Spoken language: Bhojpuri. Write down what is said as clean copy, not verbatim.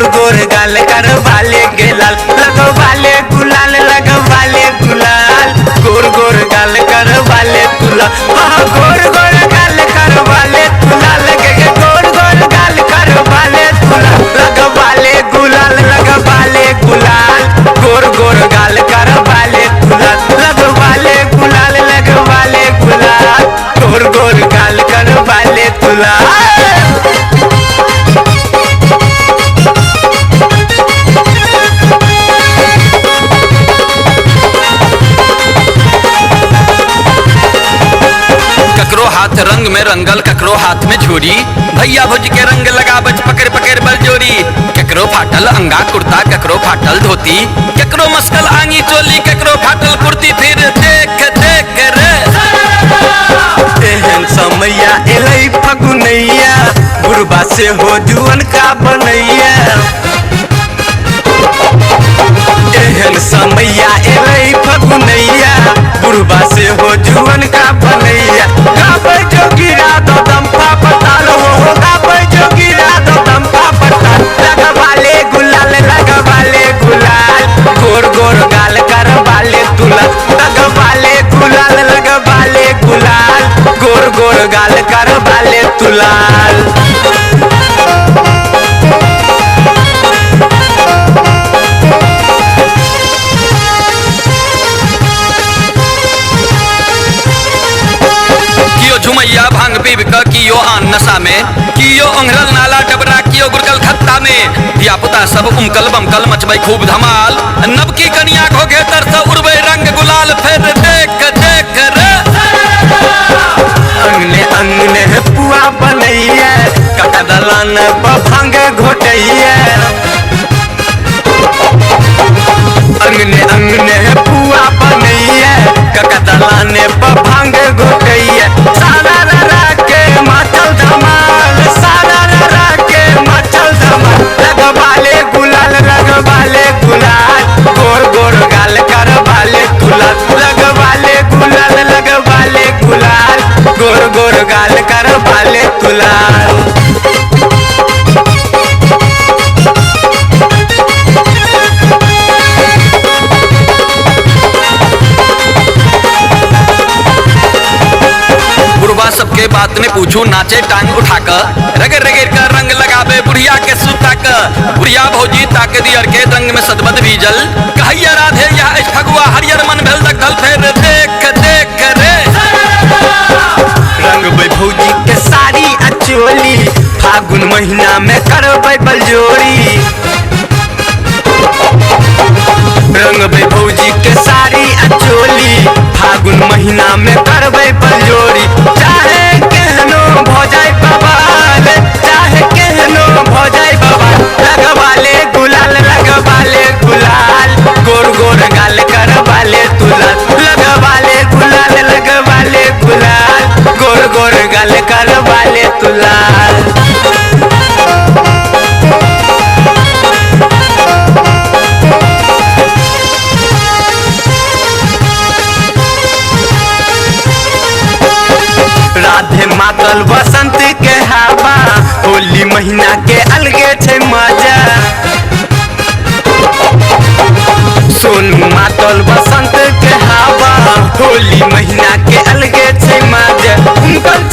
गोर गोर गाल करवाले गेलाल लगवाले गुलाल लगवाले गुलाल गोर गोर गाल करवाले तुला गोर गोर गाल करवाले तुला लगे गोर गोर गाल करवाले तुला लगवाले गुलाल गोर गोर गाल करवाले तुला लगवाले गुलाल गोर गोर गाल करवाले तुला। ककरो हाथ रंग में रंगल ककरो हाथ में झोरी भैया भुज के रंग लगा बच पकड़ पकड़ बल जोरी ककरो फाटल अंगा कुर्ता ककरो फाटल धोती ककरो मस्कल आंगी चोली ककरो फाटल कुर्ती फिर देख देख रे एहन समैया एलै फगुनैया बुढ़बा से हो जुअन का बनैया एहन समैया एलै फगुनैया बुढ़बा से हो जुअन का बनैया गाबै जोगिरा दो दम्पा पताल हो गाबै जोगिरा दो दम्पा पताल लगवाले गुलाल गोर गोर गाल करवाले तुला लगवाले गुलाल गोर गोर गाल करवाले तुलाल। झुमैया भांग पीब क कियो आन नशा में कियो ओंघरल नाला डबरा कियो गुरकल खत्ता में धिया पुता सब उमकल बमकल मचबै खूब धमाल नब की कनिया घोघे तरस उड़बै रंग गुलाल फिर देख देख रे अंगने अंगने पुआ बनैया कटा दलान पर भांग घोटैया अंगने अंगने पुआ बनैया कटा दलान पर भांग घोटैया सारा रा के मचल धमाल सारा रा के मचल धमाल लगवाले गुलाल गोर गोर गाल करवाले तुला लगवाले गुलाल गोर गोर गाल करवाले तुलाल। सबके बात में पूछू नाचे टांग उठाकर रगड़ रगड़ कर रंग लगावे बुढ़िया के सुता का बुढ़िया भौजी ताक दियर के रंग में सदबद बीजल कहैया राधे या फगुआ हरियर मन भेल दगल फेर देख देख रे रंग भौजी के साड़ी अचोली फागुन महीना में करबै बलजोरी रंग भौजी के साड़ी अचोली फागुन महीना में करबै बलजोरी चाहे केहनो भ जाय बवाल चाहे केहनो भ जाय बवाल लगवाले गुलाल गोर गोर गाल करवाले तुला लगवाले गुलाल गोर गोर गाल करवाले तुलाल। राधे मातल बसंत के हवा होली महीना के अलगे छै मजा सोनू मातल बसंत के हवा होली महीना के अलगे छै मजा उनकर